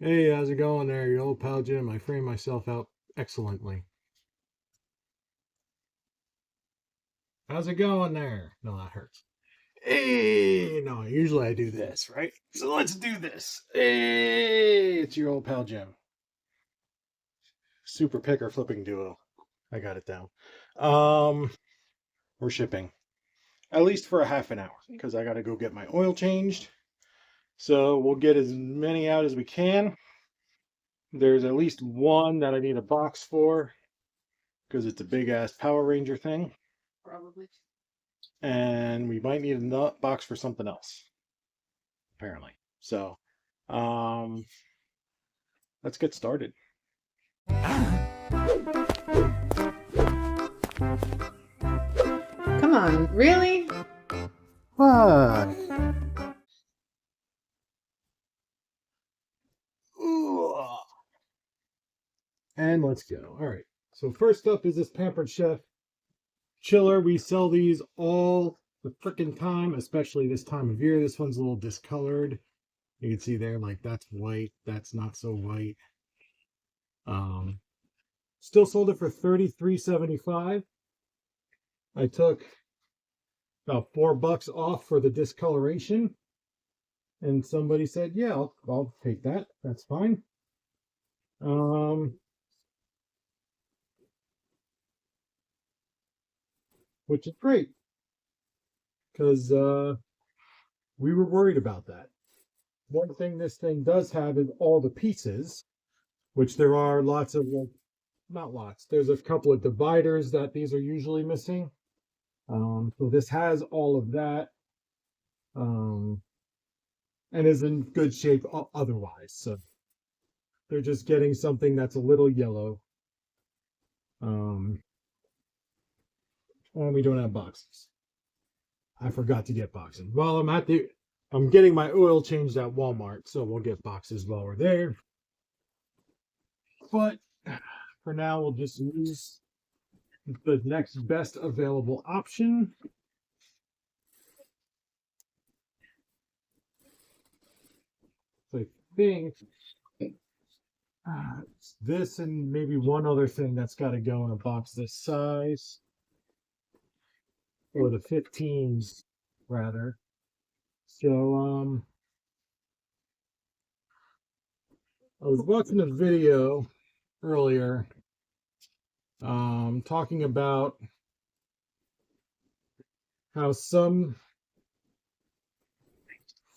Hey, how's it going there, your old pal Jim? I framed myself out excellently. How's it going there? No, that hurts. Hey, no, usually I do this, right? So let's do this. Hey, it's your old pal Jim. Super picker flipping duo. I got it down. Um, we're shipping. At least for a half an hour, because I gotta go get my oil changed. So we'll get as many out as we can. There's at least one that I need a box for, because it's a big ass Power Ranger thing. Probably. And we might need a nut box for something else, apparently. So, um, let's get started. Come on, really? What? And let's go. All right. So first up is this Pampered Chef chiller. We sell these all the freaking time, especially this time of year. This one's a little discolored. You can see there, like that's white, that's not so white. Um, Still sold it for $33.75. I took about $4 off for the discoloration. And somebody said, yeah, I'll take that. That's fine. Um, which is great because we were worried about that. One thing this thing does have is all the pieces, which there are lots of, well, not lots. There's a couple of dividers that these are usually missing. So this has all of that. Um, and is in good shape otherwise. So they're just getting something that's a little yellow. Um, and we don't have boxes. I forgot to get boxes. Well, I'm getting my oil changed at Walmart, so we'll get boxes while we're there. But for now, we'll just use the next best available option. So I think this and maybe one other thing that's got to go in a box this size, or the 15s rather. So I was watching a video earlier talking about how some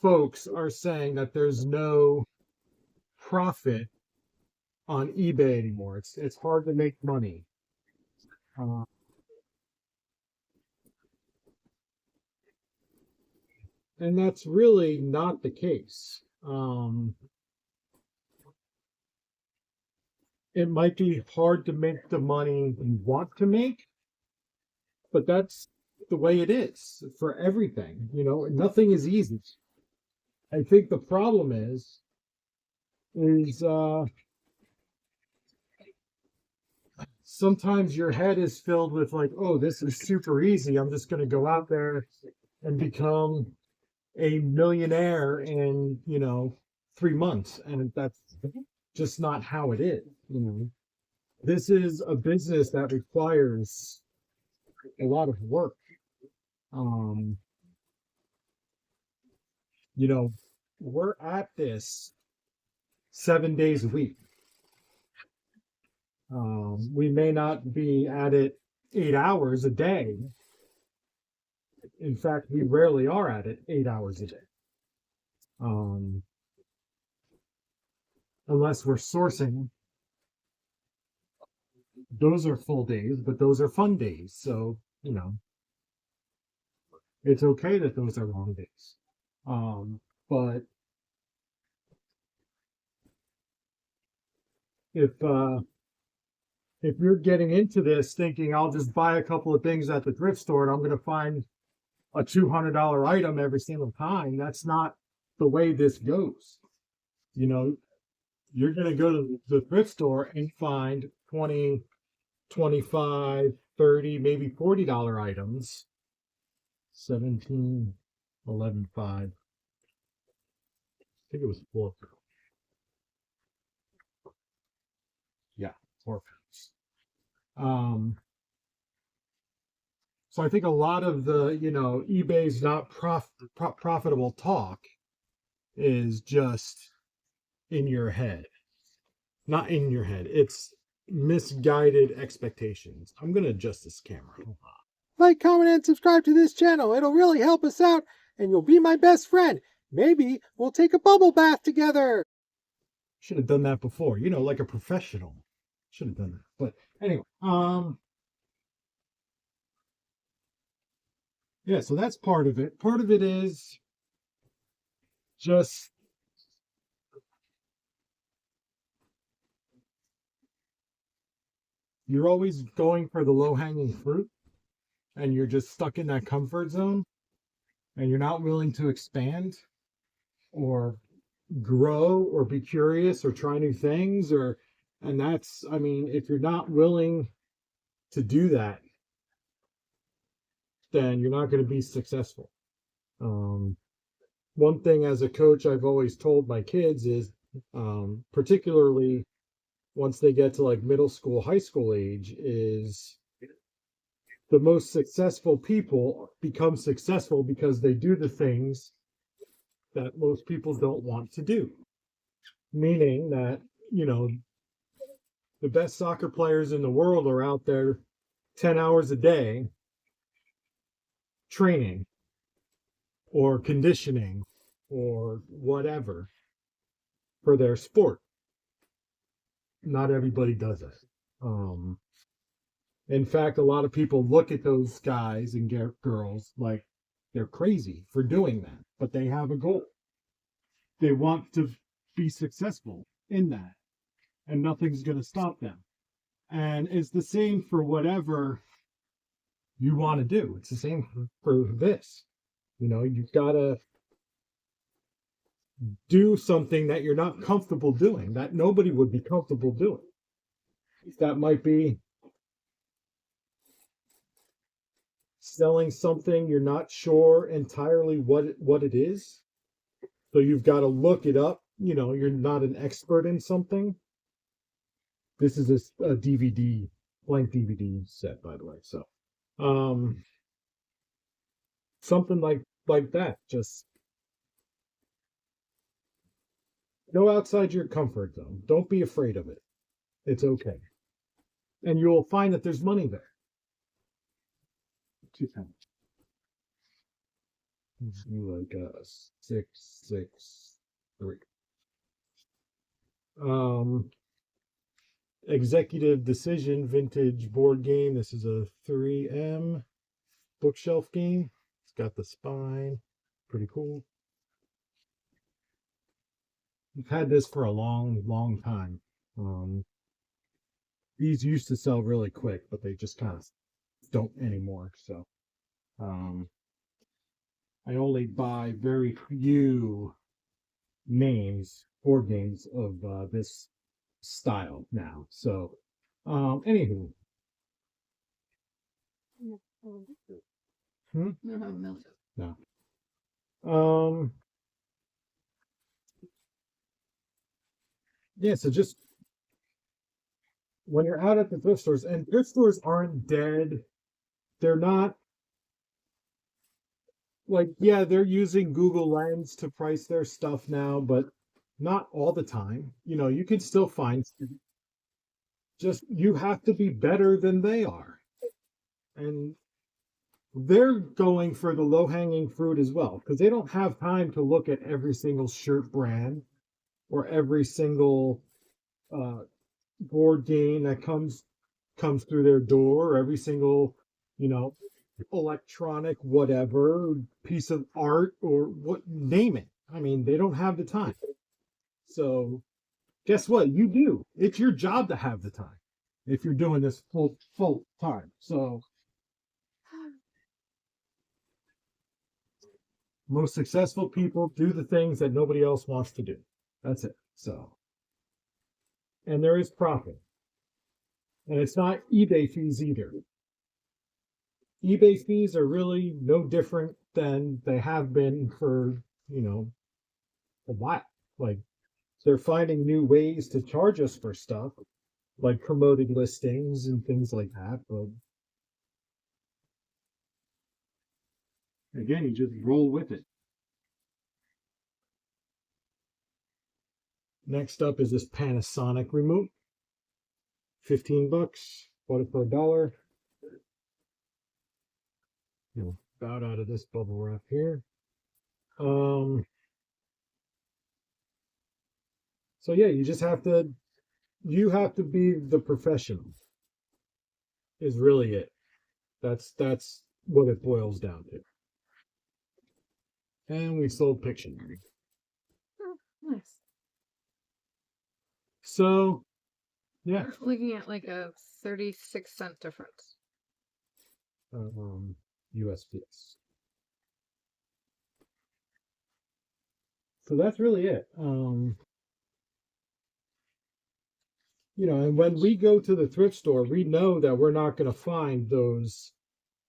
folks are saying that there's no profit on eBay anymore. It's hard to make money. Uh, and that's really not the case. It might be hard to make the money you want to make, but that's the way it is for everything. You know, nothing is easy. I think the problem is sometimes your head is filled with like, oh, this is super easy. I'm just going to go out there and become a millionaire in, 3 months. And that's just not how it is. This is a business that requires a lot of work. Um, you know, we're at this 7 days a week. We may not be at it 8 hours a day. In fact, we rarely are at it 8 hours a day. Um, Unless we're sourcing. Those are full days, but those are fun days. So, it's okay that those are long days. But if if you're getting into this thinking I'll just buy a couple of things at the thrift store and I'm going to find a $200 item every single time, that's not the way this goes. You know, you're going to go to the thrift store and find 20, 25, 30, maybe $40 items. 17, 11, 5. I think it was 4. Yeah, 4 pounds. So I think a lot of the, eBay's not profitable talk is just in your head. Not in your head. It's misguided expectations. I'm going to adjust this camera. Like, comment, and subscribe to this channel. It'll really help us out, and you'll be my best friend. Maybe we'll take a bubble bath together. Should have done that before, like a professional. Should have done that. But anyway, yeah, so that's part of it. Part of it is just you're always going for the low-hanging fruit, and you're just stuck in that comfort zone, and you're not willing to expand or grow or be curious or try new things, and that's, I mean, if you're not willing to do that, then you're not going to be successful. One thing as a coach I've always told my kids is, particularly once they get to like middle school, high school age, is the most successful people become successful because they do the things that most people don't want to do. Meaning that, the best soccer players in the world are out there 10 hours a day training or conditioning or whatever for their sport. Not everybody does it. In fact, a lot of people look at those guys and girls like they're crazy for doing that, but they have a goal. They want to be successful in that, and nothing's going to stop them. And it's the same for whatever you want to do. It's the same for this. You've got to do something that you're not comfortable doing, that nobody would be comfortable doing. That might be selling something you're not sure entirely what it is. So you've got to look it up. You're not an expert in something. This is a DVD, blank DVD set, by the way. So, something like that. Just go outside your comfort zone. Don't be afraid of it. It's okay. And you'll find that there's money there. 2 pounds. Like 663. Executive Decision vintage board game. This is a 3M bookshelf game. It's got the spine. Pretty cool. We've had this for a long time. These used to sell really quick, but they just kind of don't anymore. So I only buy very few board games of this style now. So anywho. No. Yeah, so just when you're out at the thrift stores, and thrift stores aren't dead, they're not like, yeah, they're using Google Lens to price their stuff now, but not all the time. You can still find, just you have to be better than they are. And they're going for the low-hanging fruit as well, because they don't have time to look at every single shirt brand or every single board game that comes through their door, or every single, electronic whatever piece of art or what, name it. I mean, they don't have the time. So guess what? You do. It's your job to have the time if you're doing this full time. So most successful people do the things that nobody else wants to do. That's it. So, and there is profit. And it's not eBay fees either. eBay fees are really no different than they have been for, a while. Like, they're finding new ways to charge us for stuff, like promoted listings and things like that. But again, you just roll with it. Next up is this Panasonic remote. 15 bucks. Bought it for $1. About out of this bubble wrap here. So yeah, you have to be the professional is really it. That's what it boils down to. And we sold Pictionary. Oh, nice. So yeah. Looking at like a 36-cent difference. USPS. So that's really it. And when we go to the thrift store, we know that we're not going to find those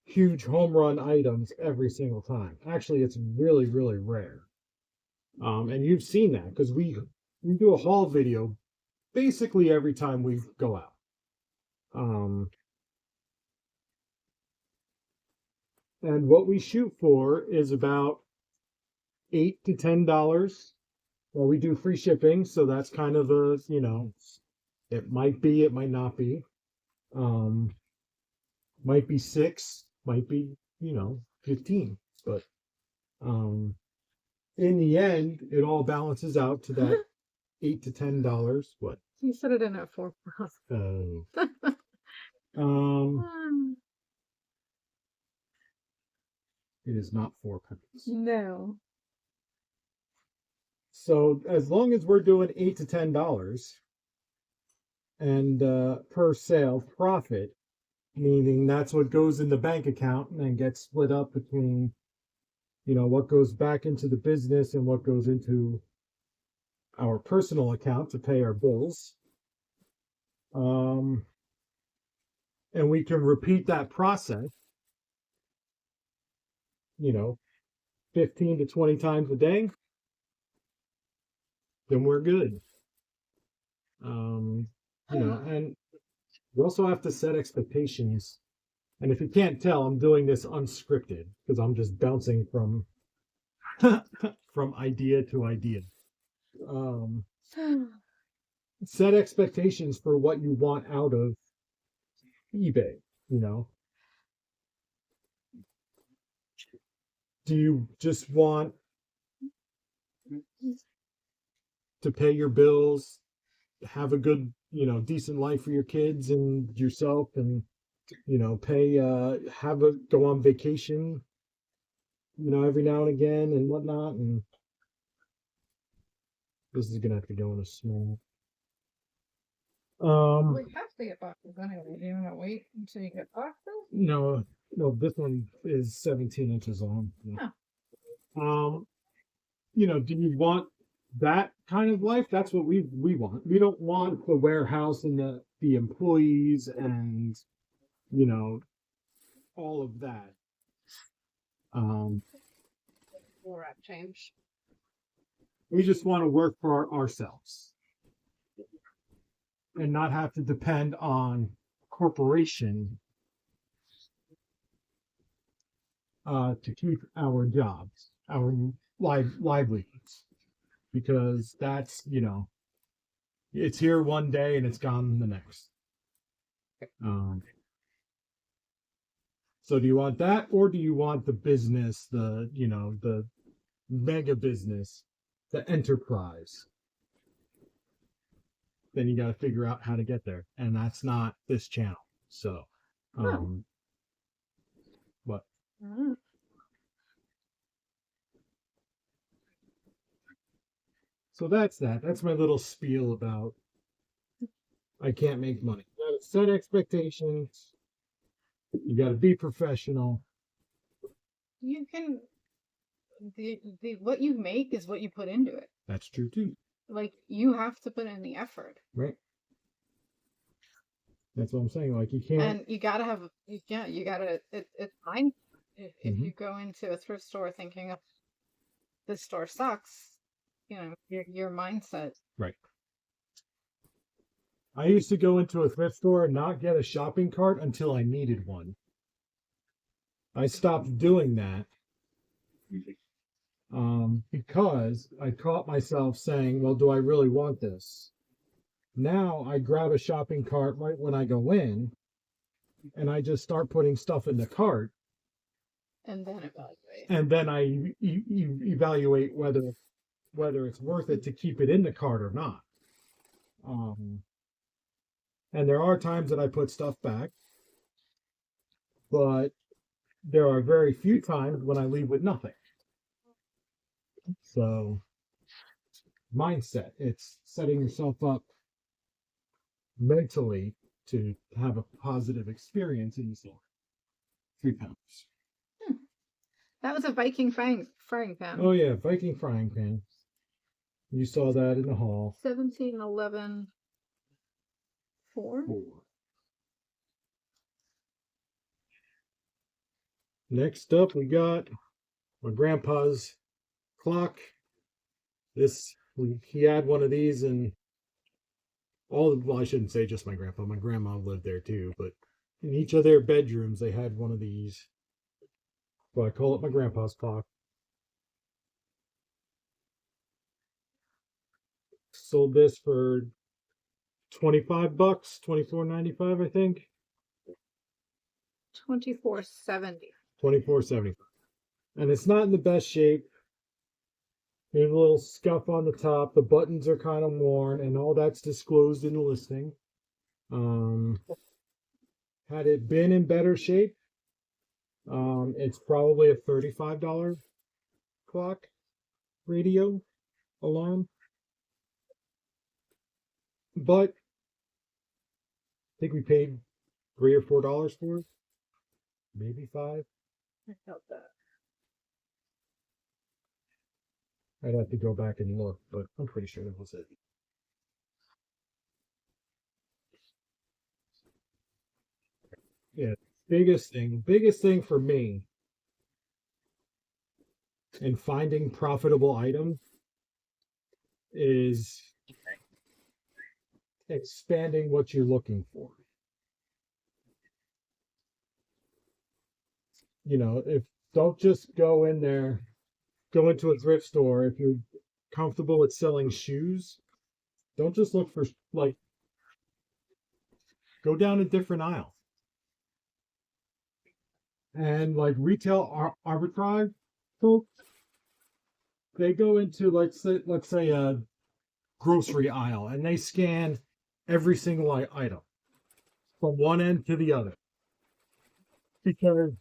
huge home run items every single time. Actually, it's really, really rare. And you've seen that because we do a haul video basically every time we go out. And what we shoot for is about $8 to $10. Well, we do free shipping, so that's kind of a, it might be, it might not be. Might be 6, might be, 15. But in the end, it all balances out to that $8 to $10. What? You said it in at 4. Oh. It is not 4 pennies. No. So as long as we're doing $8 to $10 and per sale profit, meaning that's what goes in the bank account and then gets split up between, what goes back into the business and what goes into our personal account to pay our bills. And we can repeat that process, 15 to 20 times a day, then we're good. And we also have to set expectations. And if you can't tell, I'm doing this unscripted because I'm just bouncing from from idea to idea. Set expectations for what you want out of eBay, Do you just want to pay your bills, have a good, decent life for your kids and yourself and, pay, go on vacation, every now and again and whatnot. And this is going to have to go in a small. We have to get boxes anyway. Do you want to wait until you get boxes? No, this one is 17 inches long. Oh. Do you want that kind of life? That's what we want. We don't want the warehouse and the employees and all of that. Wrap change. We just want to work for ourselves and not have to depend on a corporation to keep our jobs, our livelihoods, because that's, it's here one day and it's gone the next. So do you want that, or do you want the business, the mega business, the enterprise? Then you got to figure out how to get there, and that's not this channel. So, what? So that's that. That's my little spiel about I can't make money. You got to set expectations. You got to be professional. You can. What you make is what you put into it. That's true too. Like, you have to put in the effort. Right. That's what I'm saying. Like, you can't. And you gotta have. You gotta. It's fine if you go into a thrift store thinking, "Oh, this store sucks," your mindset. Right. I used to go into a thrift store and not get a shopping cart until I needed one. I stopped doing that because I caught myself saying, well, do I really want this? Now I grab a shopping cart right when I go in and I just start putting stuff in the cart. And then evaluate. And then I evaluate whether it's worth it to keep it in the cart or not. And there are times that I put stuff back, but there are very few times when I leave with nothing. So, mindset, it's setting yourself up mentally to have a positive experience in the store. £3. That was a Viking frying pan. Oh yeah, Viking frying pan. You saw that in the hall. 1711 4. Next up, we got my grandpa's clock. He had one of these, and well, I shouldn't say just my grandpa. My grandma lived there too, but in each of their bedrooms, they had one of these. So I call it my grandpa's clock. Sold this for $25, $24.95, I think. $24.70. $24.75. And it's not in the best shape. There's a little scuff on the top. The buttons are kind of worn, and all that's disclosed in the listing. Had it been in better shape, it's probably a $35 clock, radio, alarm. But I think we paid $3 or $4 for it. Maybe $5. I felt that. I'd have to go back and look, but I'm pretty sure that was it. Yeah, biggest thing for me in finding profitable items is expanding what you're looking for. You know, don't just go into a thrift store. If you're comfortable with selling shoes, don't just look for, like, go down a different aisle. And like retail arbitrage folks, they go into, let's say a grocery aisle, and they scan every single item from one end to the other, because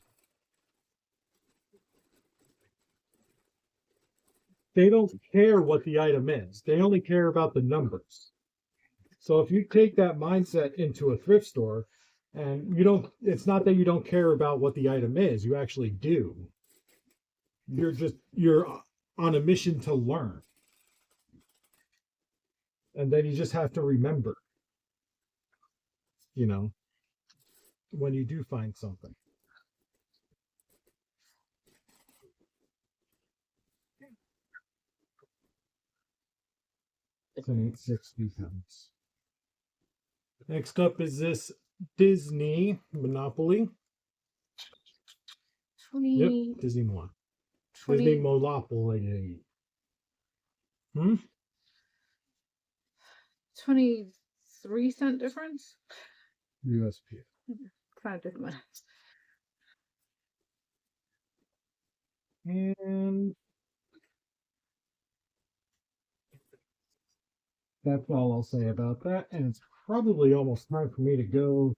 they don't care what the item is. They only care about the numbers. So if you take that mindset into a thrift store, and it's not that you don't care about what the item is, you actually do. You're on a mission to learn. And then you just have to remember, when you do find something. It's 60 pounds. Next up is this Disney Monopoly. 20. Yep, Disney one. 20, Disney Monopoly. 23-cent difference? USP. Kind of different. And that's all I'll say about that. And it's probably almost time for me to go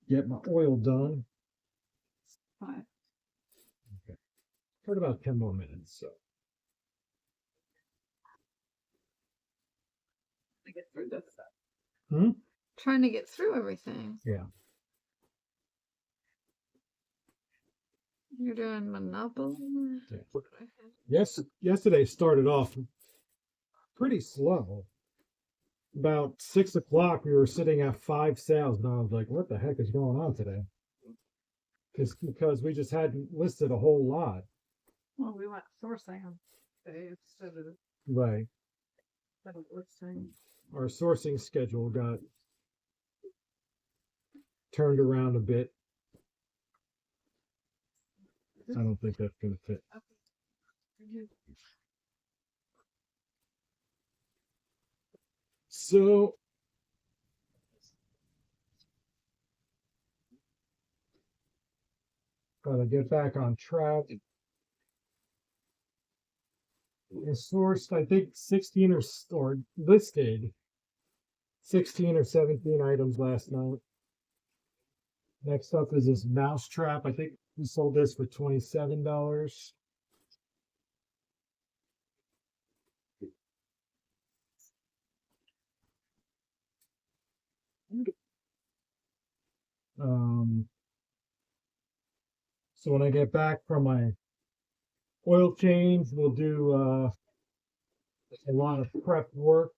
get my oil done. Fine. Okay. For about 10 more minutes, so. To get through this stuff. Trying to get through everything. Yeah. You're doing Monopoly? Yeah. Yes, yesterday started off pretty slow. About 6 o'clock, we were sitting at 5 sales, and I was like, what the heck is going on today? Because we just hadn't listed a whole lot. Well, we went sourcing today instead of Right. listing. our sourcing schedule got turned around a bit. I don't think that's going to fit. So gotta get back on track. I sourced, I think, 16 or listed 16 or 17 items last night. Next up is this mouse trap. I think we sold this for $27. So when I get back from my oil change, we'll do a lot of prep work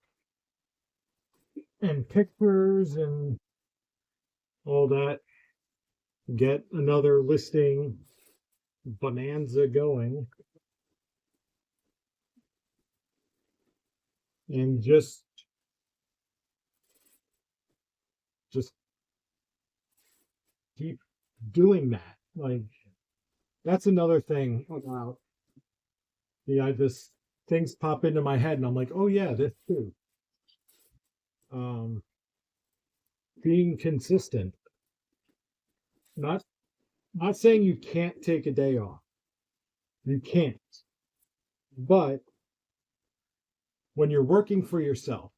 and pictures and all that. Get another listing bonanza going. And just keep doing that. Like, that's another thing about I just things pop into my head and I'm like, oh yeah, this too. Being consistent. Not saying you can't take a day off. You can't. But when you're working for yourself,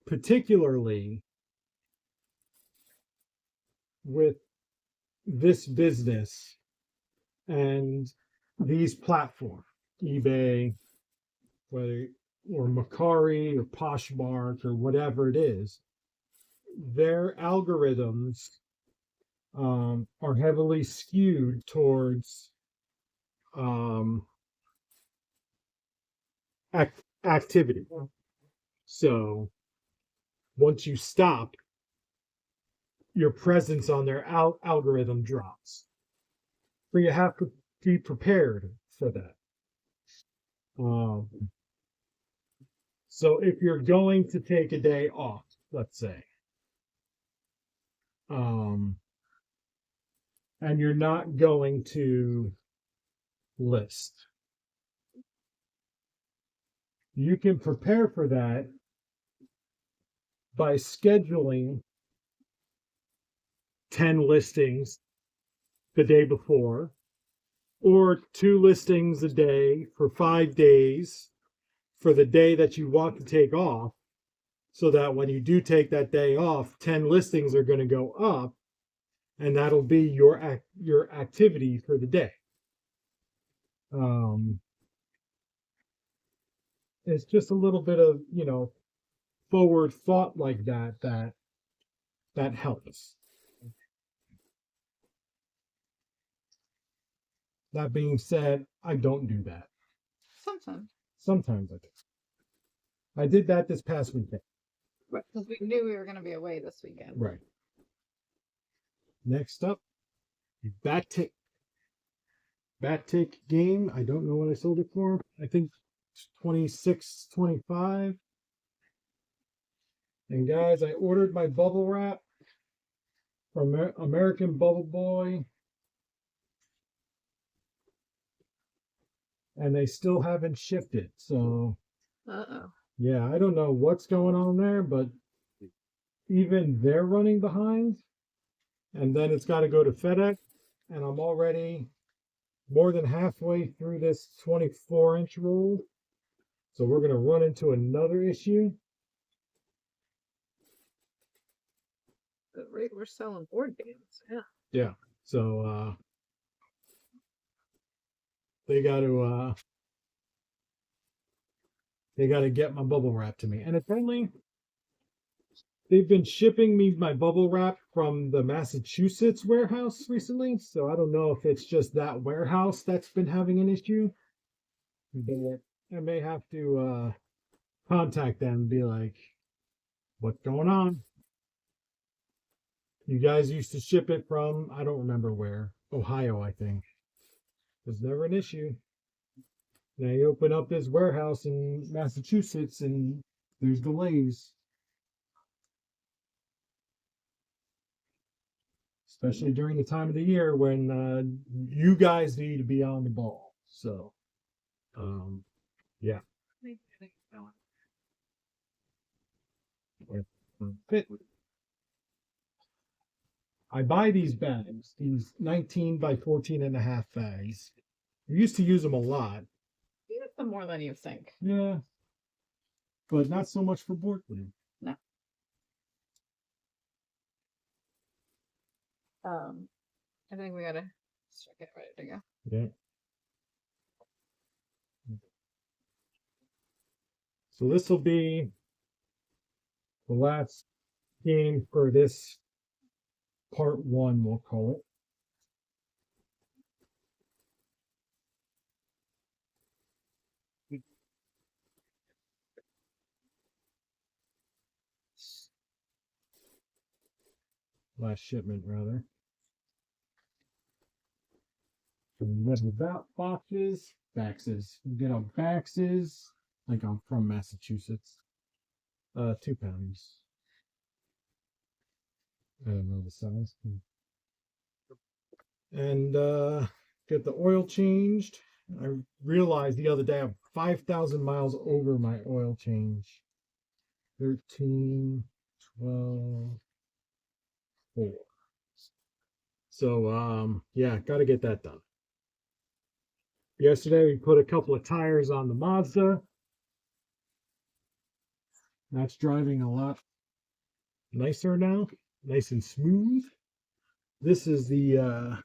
particularly with this business and these platforms, eBay, whether or Macari or Poshmark or whatever it is, their algorithms are heavily skewed towards activity. So once you stop, your presence on their algorithm drops. So you have to be prepared for that. So if you're going to take a day off, let's say, and you're not going to list, you can prepare for that by scheduling 10 listings the day before, or 2 listings a day for 5 days for the day that you want to take off, so that when you do take that day off, 10 listings are going to go up, and that'll be your activity for the day. It's just a little bit of, forward thought like that helps. That being said, I don't do that. Sometimes I do. I did that this past weekend. Right, because we knew we were going to be away this weekend. Right. Next up, Batik game. I don't know what I sold it for. I think $26.25. And guys, I ordered my bubble wrap from American Bubble Boy, and they still haven't shipped it. So, yeah, I don't know what's going on there, but even they're running behind. And then it's got to go to FedEx, and I'm already more than halfway through this 24-inch roll. So we're going to run into another issue. The rate we're selling board games, yeah. Yeah. So they got to get my bubble wrap to me. And apparently they've been shipping me my bubble wrap from the Massachusetts warehouse recently. So I don't know if it's just that warehouse that's been having an issue. But I may have to contact them and be like, what's going on? You guys used to ship it from, I don't remember where, Ohio, I think. There's never an issue. Now you open up this warehouse in Massachusetts and there's delays. Especially during the time of the year when you guys need to be on the ball. So, yeah. Fit. I buy these bags, these 19 by 14 and a half bags. I used to use them a lot. Use them more than you think. Yeah. But not so much for board game. No. I think we gotta get ready to go. Yeah. So this will be the last game for this part one, we'll call it. Last shipment, rather. What about boxes? Baxes. You get on Baxes. Like I'm from Massachusetts. 2 pounds. I don't know the size. And get the oil changed. I realized the other day I'm 5,000 miles over my oil change. 13, 12, 4. So yeah, got to get that done. Yesterday we put a couple of tires on the Mazda. That's driving a lot nicer now, nice and smooth. This is the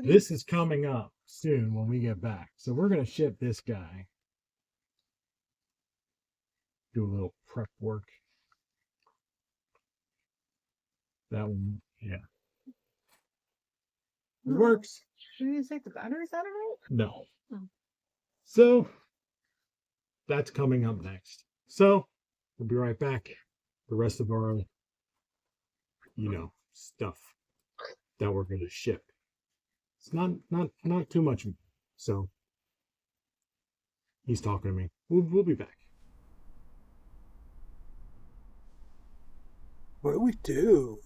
this is coming up soon when we get back. So we're gonna ship this guy. Do a little prep work. That one, yeah. It works. Did you take the batteries out of it? No. Oh. So that's coming up next. So we'll be right back. The rest of our, stuff that we're gonna ship. It's not too much. So he's talking to me. We'll be back. What do we do?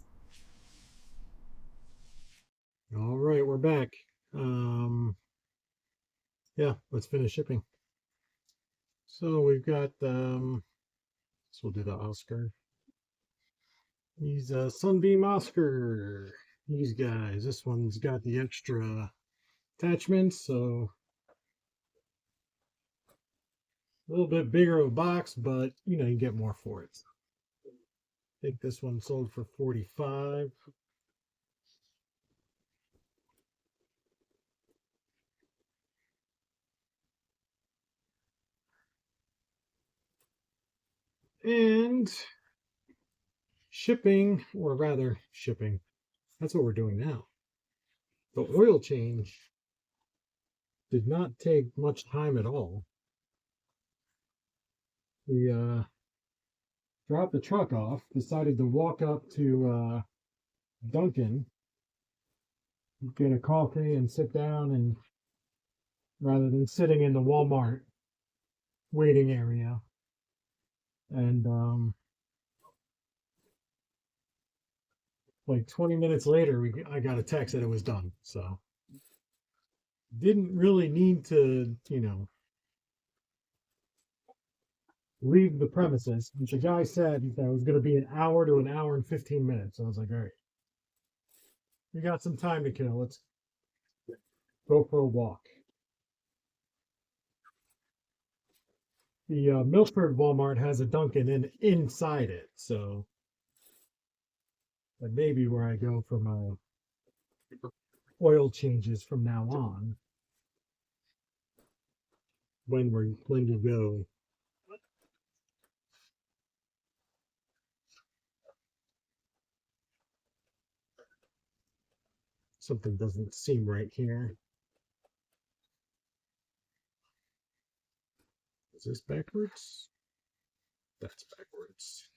All right, we're back. Yeah, let's finish shipping. So we've got so we'll do the Oscar. He's a Sunbeam Oscar. These guys. This one's got the extra attachments, so a little bit bigger of a box, but you get more for it. I think this one sold for $45. And shipping, or rather shipping, that's what we're doing now. The oil change did not take much time at all. We dropped the truck off, decided to walk up to Dunkin', get a coffee and sit down, and rather than sitting in the Walmart waiting area. And like 20 minutes later, I got a text that it was done. So didn't really need to, leave the premises. The guy said that it was going to be an hour to an hour and 15 minutes. So I was like, all right, we got some time to kill. Let's go for a walk. The Milford Walmart has a Dunkin' inside it, so that may be where I go for my oil changes from now on. When you go. Something doesn't seem right here. Is this backwards? That's backwards.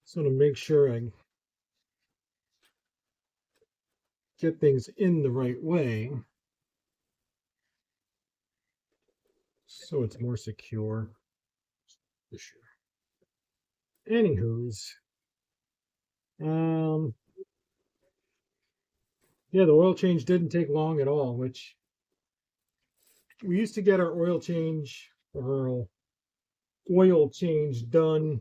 Just want to make sure I get things in the right way so it's more secure. For sure. Anywho's, um, yeah, the oil change didn't take long at all, which we used to get our oil change done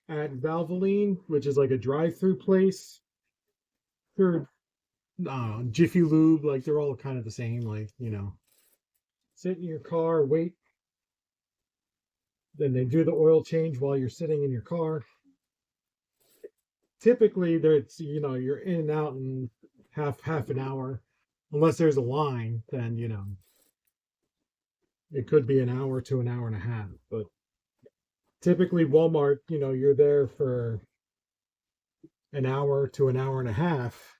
at Valvoline, which is like a drive-through place. They're Jiffy Lube, like they're all kind of the same. Like, sit in your car, wait, then they do the oil change while you're sitting in your car. Typically, there's you're in and out in half an hour, unless there's a line. Then it could be an hour to an hour and a half. But typically, Walmart, you're there for an hour to an hour and a half,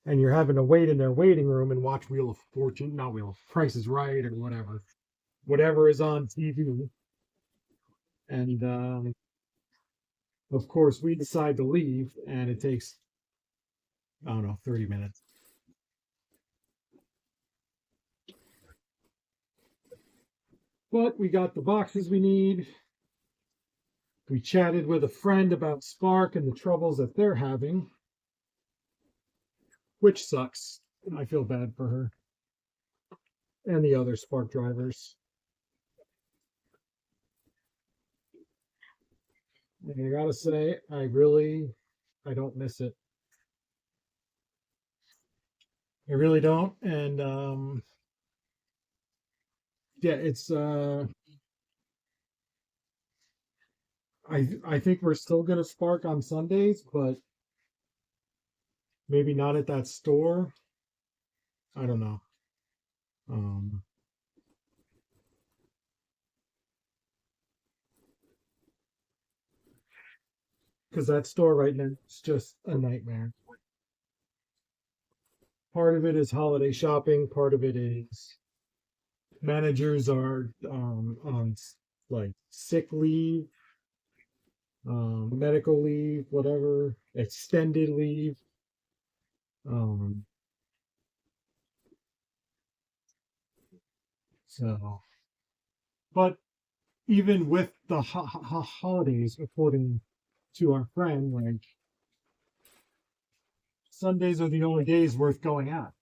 and you're having to wait in their waiting room and watch Wheel of Fortune, not Wheel of Price is Right, or whatever is on TV. And of course, we decide to leave, and it takes, I don't know, 30 minutes. But we got the boxes we need. We chatted with a friend about Spark and the troubles that they're having, which sucks. I feel bad for her and the other Spark drivers. And I gotta say, I don't miss it. I really don't. And yeah, it's I think we're still gonna Spark on Sundays, but maybe not at that store. I don't know. Um, because that store right now is just a nightmare. Part of it is holiday shopping, part of it is managers are on like sick leave, medical leave, whatever, extended leave. Um, so, but even with the holidays, according to our friend, like Sundays are the only days worth going out.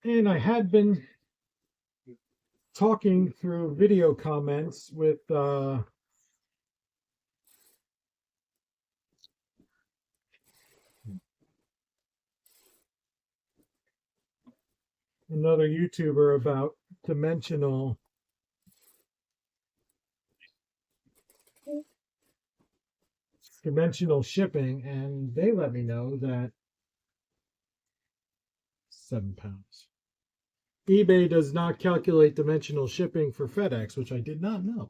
And I had been talking through video comments with another YouTuber about dimensional dimensional shipping, and they let me know that £7. eBay does not calculate dimensional shipping for FedEx, which I did not know.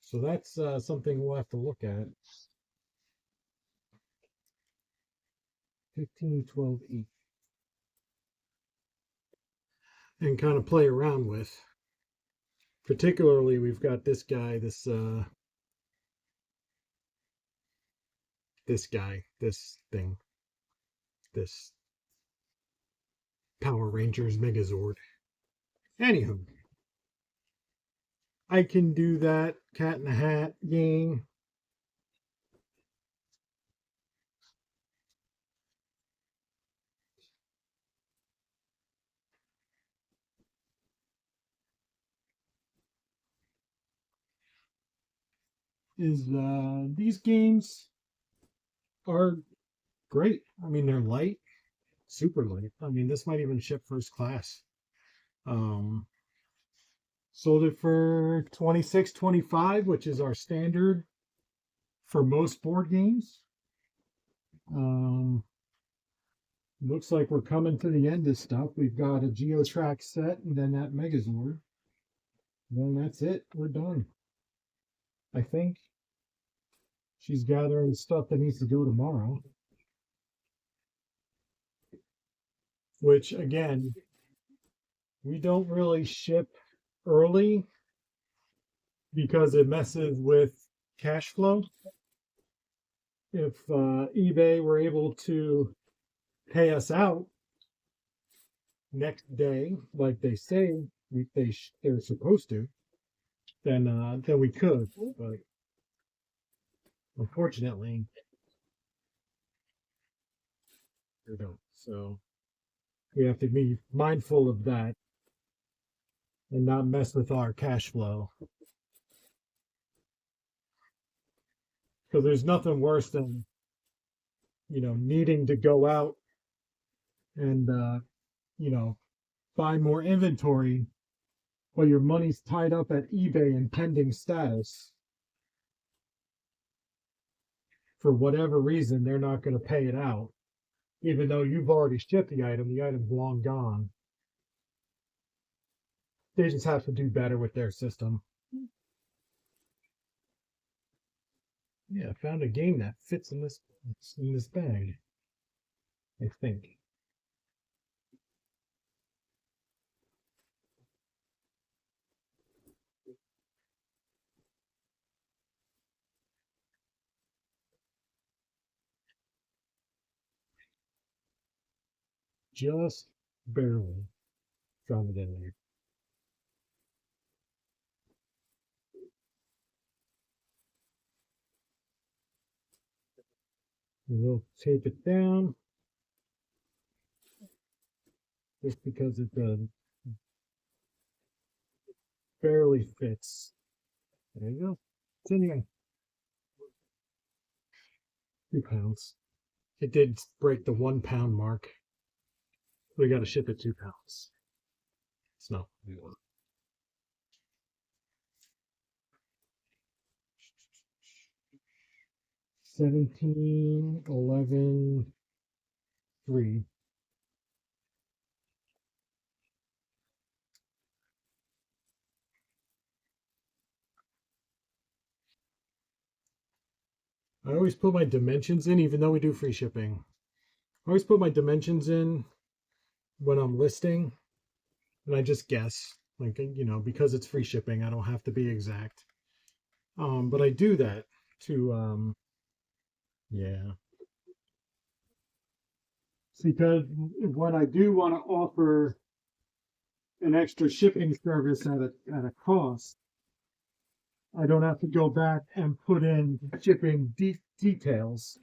So that's something we'll have to look at. 1512E. And kind of play around with. Particularly, we've got this guy, this thing, this Power Rangers Megazord. Anywho, I can do that cat in the hat game. These games are great. I mean, they're light, super light. I mean, this might even ship first class. Um, Sold it for 26.25, which is our standard for most board games. Looks like we're coming to the end of stuff. We've got a Geotrack set and then that Megazord. Then that's it. We're done. I think she's gathering stuff that needs to go tomorrow. Which again, we don't really ship early because it messes with cash flow. If eBay were able to pay us out next day, like they say they're supposed to, then we could. But unfortunately, they don't. So we have to be mindful of that and not mess with our cash flow. Because there's nothing worse than, needing to go out and, you know, buy more inventory while your money's tied up at eBay in pending status. For whatever reason, they're not going to pay it out, even though you've already shipped the item. The item's long gone. They just have to do better with their system. Yeah, I found a game that fits in this bag, I think. Just barely found it in there. We'll tape it down just because it barely fits. There you go. It's in here. 2 pounds. It did break the 1 pound mark. We got to ship it 2 pounds. It's not what we want. $17, $11, $3. I always put my dimensions in, even though we do free shipping. I always put my dimensions in when I'm listing, and I just guess, like, because it's free shipping, I don't have to be exact. But I do that to, yeah. Because when I do want to offer an extra shipping service at a cost, I don't have to go back and put in shipping details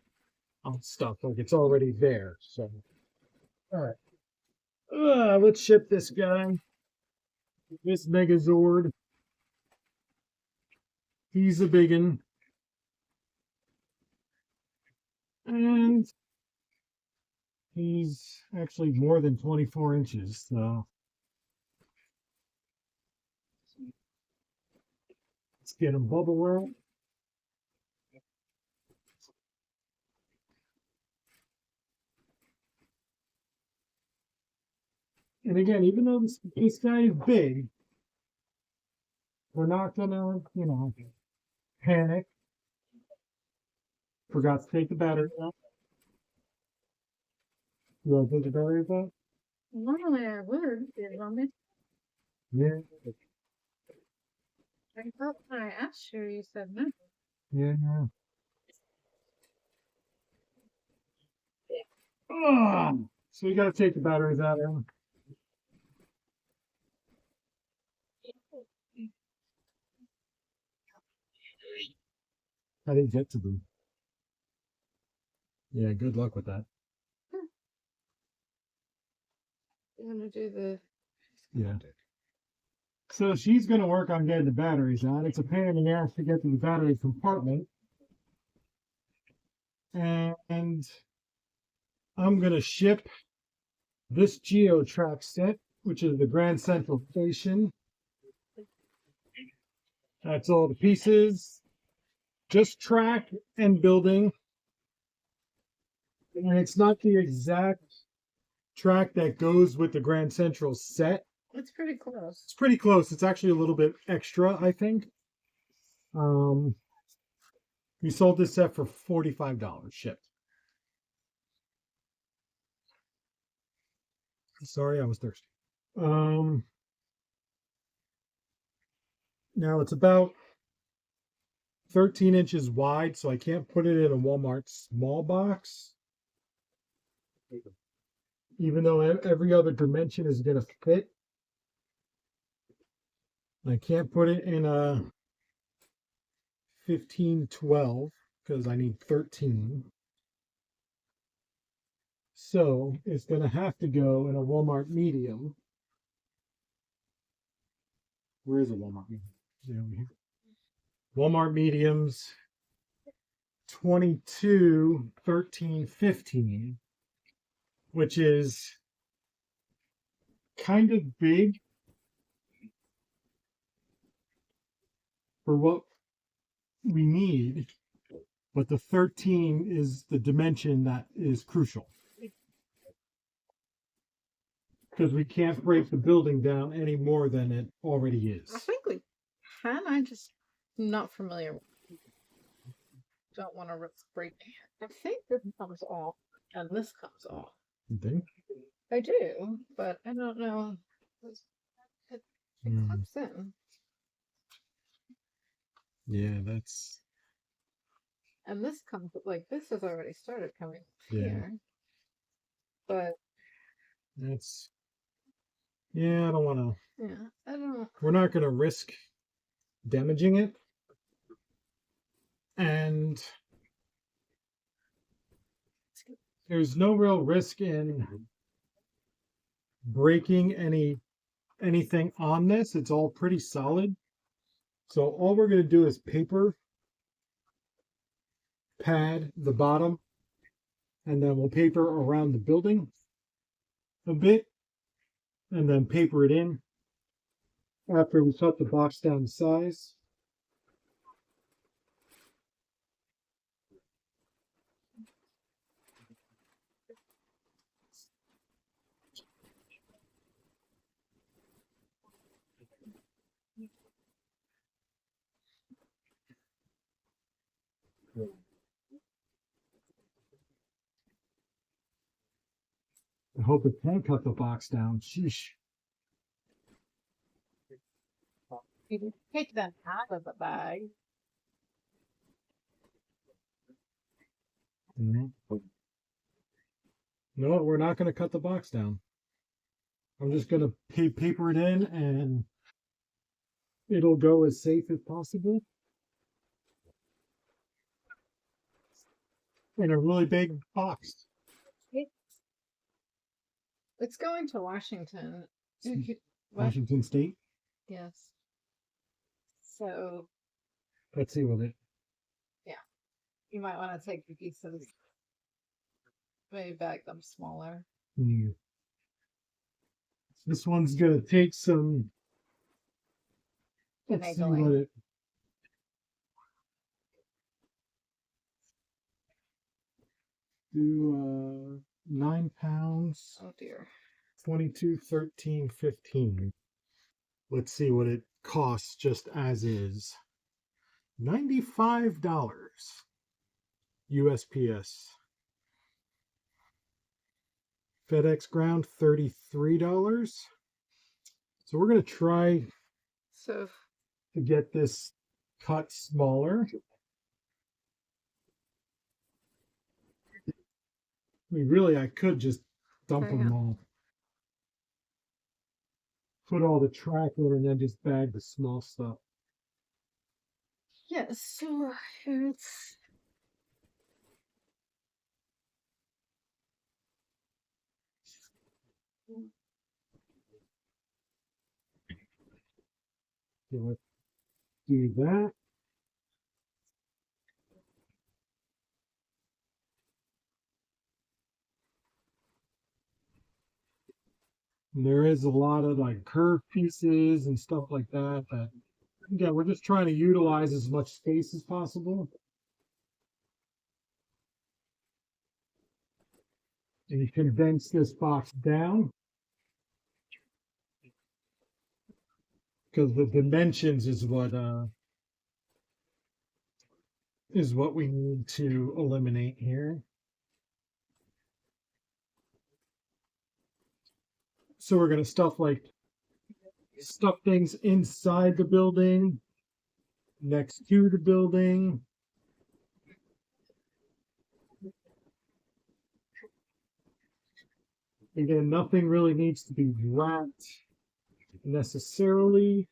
on stuff. Like it's already there. So, all right. Let's ship this guy. This Megazord. He's a biggin. And he's actually more than 24 inches. So let's get him bubble wrap. And again, even though this guy is big, we're not gonna, panic. Forgot to take the battery out. You want to take the batteries out? Normally I would, Yeah. I thought when I asked you, you said no. Yeah. Oh, so you gotta take the batteries out, Aaron. I didn't get to them. Yeah, good luck with that. You want to do the... Yeah. So she's gonna work on getting the batteries out. It's a pain in the ass to get to the battery compartment. And I'm gonna ship this GeoTrack set, which is the Grand Central Station. That's all the pieces. Just track and building. And it's not the exact track that goes with the Grand Central set. It's pretty close. It's pretty close. It's actually a little bit extra, I think. We sold this set for $45 shipped. Sorry, I was thirsty. Now it's about 13 inches wide, so I can't put it in a Walmart small box, even though every other dimension is going to fit. I can't put it in a 1512 because I need 13. So it's going to have to go in a Walmart medium. Where is a Walmart medium? Is it over here? Walmart mediums 22, 13, 15, which is kind of big for what we need, but the 13 is the dimension that is crucial because we can't break the building down any more than it already is. I think we can. I just not familiar. Don't want to risk breaking it. I think this comes off and this comes off. You think? I do, but I don't know. It clips in. Yeah, that's. And this comes like this has already started coming here. But that's. Yeah, I don't want to. Yeah, I don't. We're not going to risk damaging it. And there's no real risk in breaking anything on this. It's all pretty solid. So all we're going to do is paper pad the bottom, and then we'll paper around the building a bit, and then paper it in after we cut the box down size. I hope it can cut the box down. Sheesh. You can take them out of the bag. No, we're not going to cut the box down. I'm just going to paper it in, and it'll go as safe as possible. In a really big box. It's going to Washington. Washington State? Yes. So. Let's see with it. Yeah. You might want to take the pieces. Maybe bag them smaller. This one's going to take some. Let's see what it. Do 9 pounds. Oh dear. 22, 13, 15. Let's see what it costs just as is. $95 USPS. FedEx Ground $33. So we're going to try to get this cut smaller. I mean, really, I could just dump them all. Put all the track in and then just bag the small stuff. Yes, so it's. Okay, let's do that. And there is a lot of like curved pieces and stuff like that. That again, we're just trying to utilize as much space as possible. And you condense this box down because the dimensions is what we need to eliminate here. So we're going to stuff things inside the building, next to the building. Again, nothing really needs to be wrapped necessarily.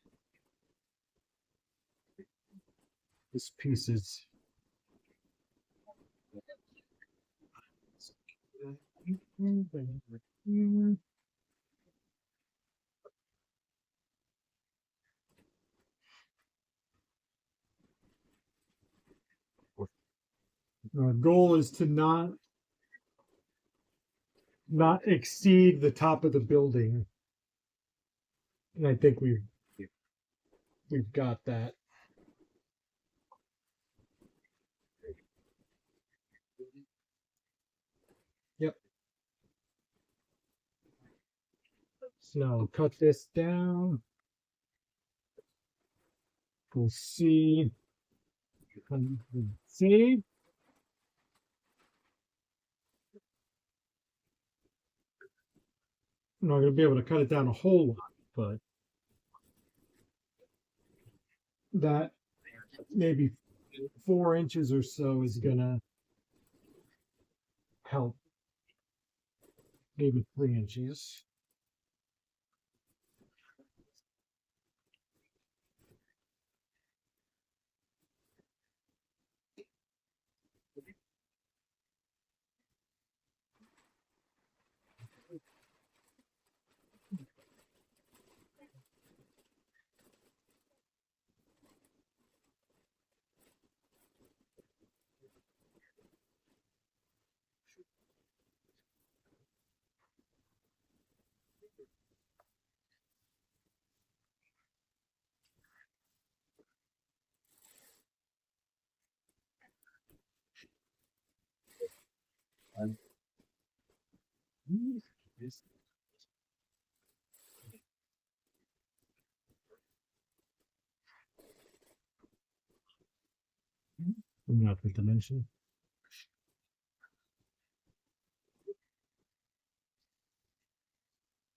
This piece is our goal is to not exceed the top of the building. And I think we've got that. Yep. So now we'll cut this down. We'll see. See? I'm not going to be able to cut it down a whole lot, but that maybe 4 inches or so is going to help. Maybe 3 inches. Not the dimension.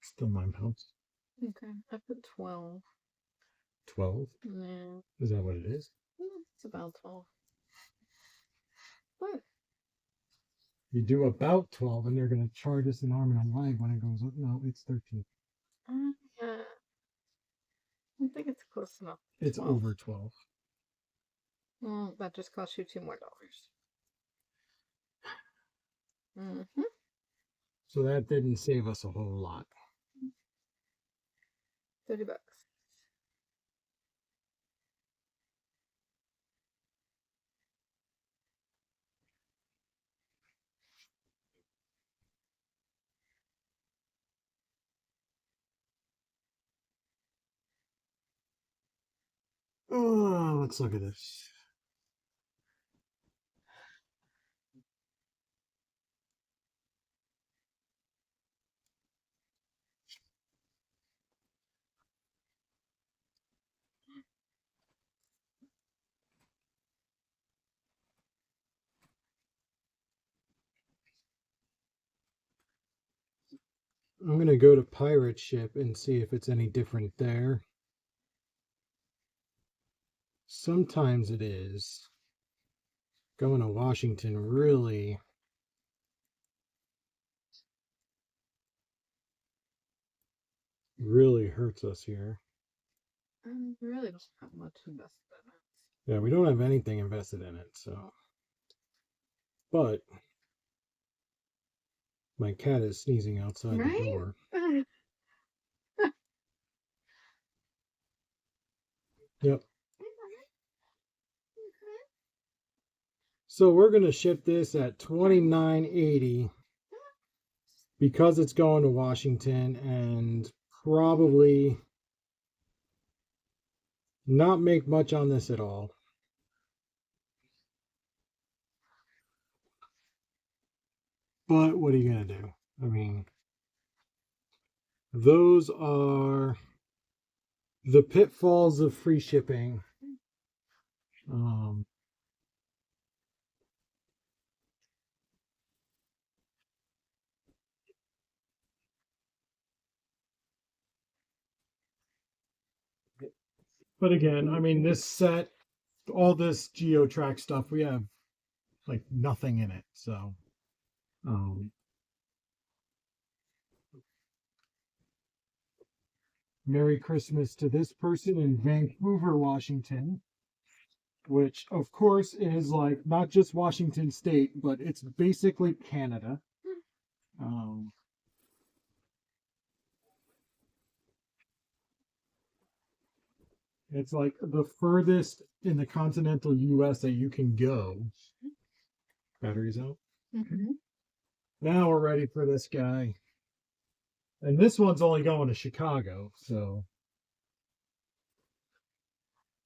Still 9 pounds. Okay, I put 12. 12? Yeah, Is that what it is? it's about 12. But You do about 12 and they're going to charge us an arm and a leg when it goes up. No, it's 13. yeah, I think it's close enough. It's 12. over 12. Well, that just cost you $2 more. Mm-hmm. So that didn't save us a whole lot. $30. Oh, let's look at this. I'm going to go to Pirate Ship and see if it's any different there. Sometimes it is. Going to Washington really hurts us here. I really don't have much invested in it. Yeah, we don't have anything invested in it, so. But my cat is sneezing outside the door. Yep. So we're going to ship this at $29.80 because it's going to Washington and probably not make much on this at all. But what are you going to do? I mean, those are the pitfalls of free shipping. But again, I mean, this set all this geo-track stuff, we have like nothing in it. So, um, Merry Christmas to this person in Vancouver, Washington, which of course is like not just Washington State, but it's basically Canada. Um, it's like the furthest in the continental US that you can go. Batteries out. Mm-hmm. Now we're ready for this guy. And this one's only going to Chicago, so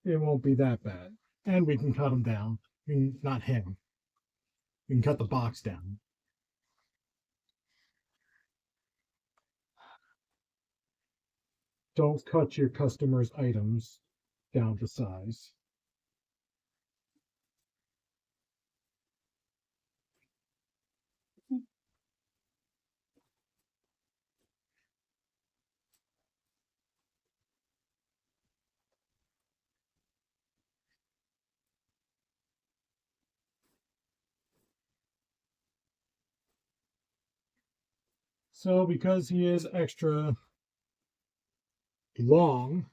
it won't be that bad. And we can cut him down. Not him. We can cut the box down. Don't cut your customers' items down to size. So because he is extra long,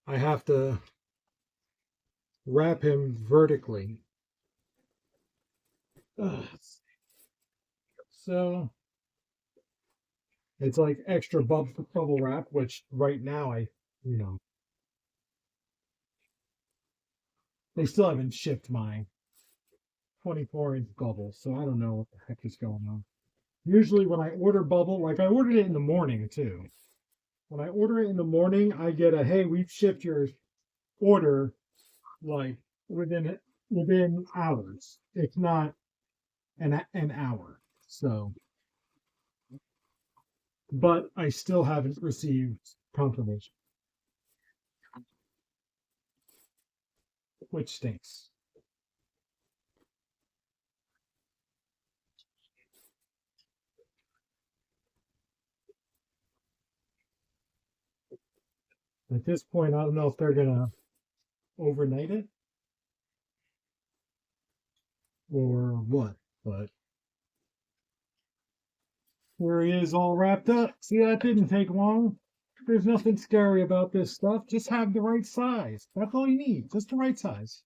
I have to wrap him vertically. Ugh. So it's like extra bubble wrap, which right now you know, they still haven't shipped my 24-inch bubble, so I don't know what the heck is going on. Usually when I order bubble, like I ordered it in the morning too. When I order it in the morning, I get a hey, we've shipped your order like within hours. It's not an hour. So, but I still haven't received confirmation, which stinks. At this point, I don't know if they're gonna overnight it or what, but here he is all wrapped up. See, that didn't take long. There's nothing scary about this stuff. Just have the right size. That's all you need. Just the right size.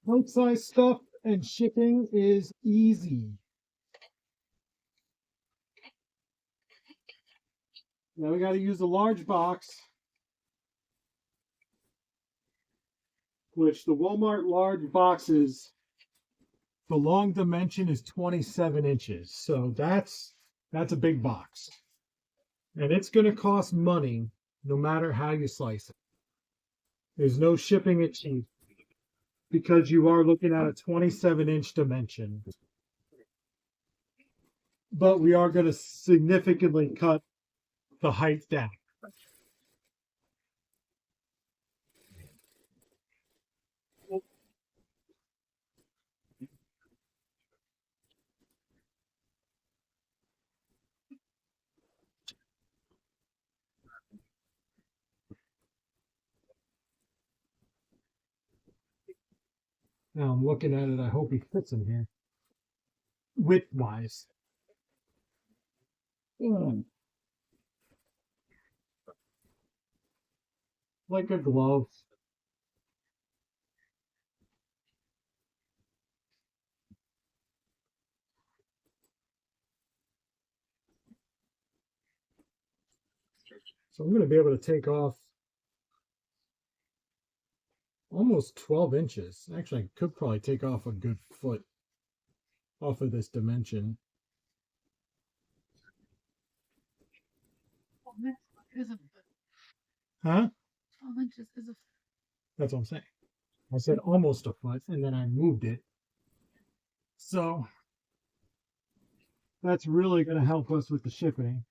Right size stuff and shipping is easy. Now we got to use a large box, which the Walmart large boxes, the long dimension is 27 inches. So that's a big box. And it's going to cost money no matter how you slice it. There's no shipping it cheap because you are looking at a 27-inch dimension. But we are going to significantly cut the height down. Now I'm looking at it. I hope he fits in here. Width wise. Like a glove. So I'm going to be able to take off almost 12 inches. Actually, I could probably take off a good foot off of this dimension. Huh? 12 inches is a. That's what I'm saying. I said almost a foot and then I moved it. So that's really going to help us with the shipping.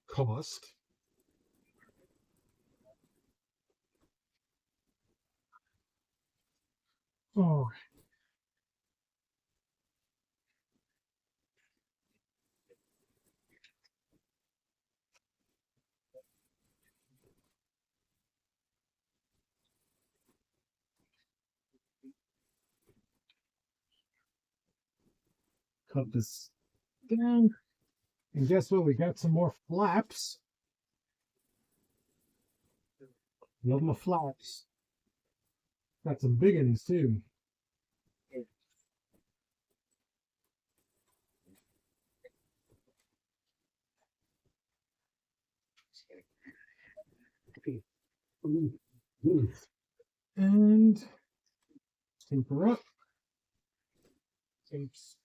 Cost. Oh, cut this down. And guess what? We got some more flaps. Love my flaps. Got some big ones too. And tape her up. Tapes.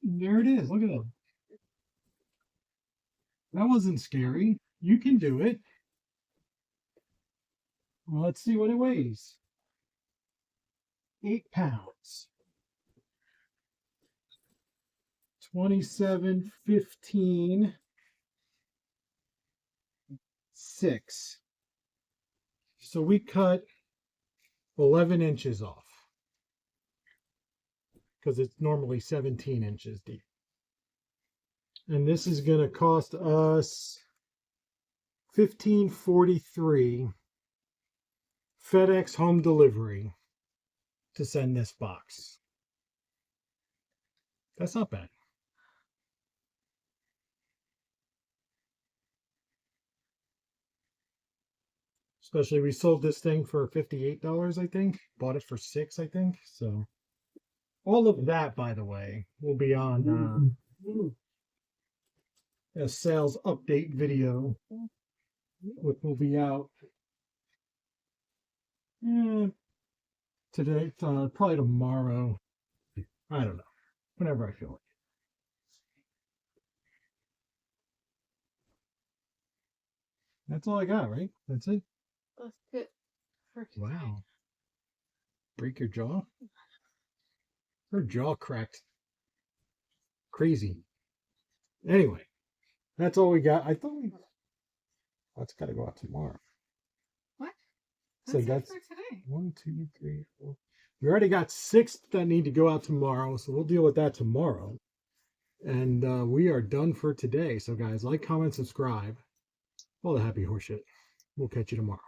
There it is. Look at that. That wasn't scary. You can do it. Well, let's see what it weighs. 8 pounds. 27, 15, 6. So we cut 11 inches off because it's normally 17 inches deep. And this is going to cost us $15.43 FedEx home delivery to send this box. That's not bad. Especially we sold this thing for $58, I think. Bought it for $6, I think. So all of that, by the way, will be on a sales update video, which will be out today, probably tomorrow. I don't know. Whenever I feel like it. That's all I got, right? That's it. That's good. Wow. Break your jaw? Her jaw cracked. Crazy. Anyway, that's all we got. I thought that's got to go out tomorrow. What? So that's for today. 1, 2, 3, 4. We already got 6 that need to go out tomorrow, so we'll deal with that tomorrow. And we are done for today. So guys, like, comment, subscribe. All the happy horseshit. We'll catch you tomorrow.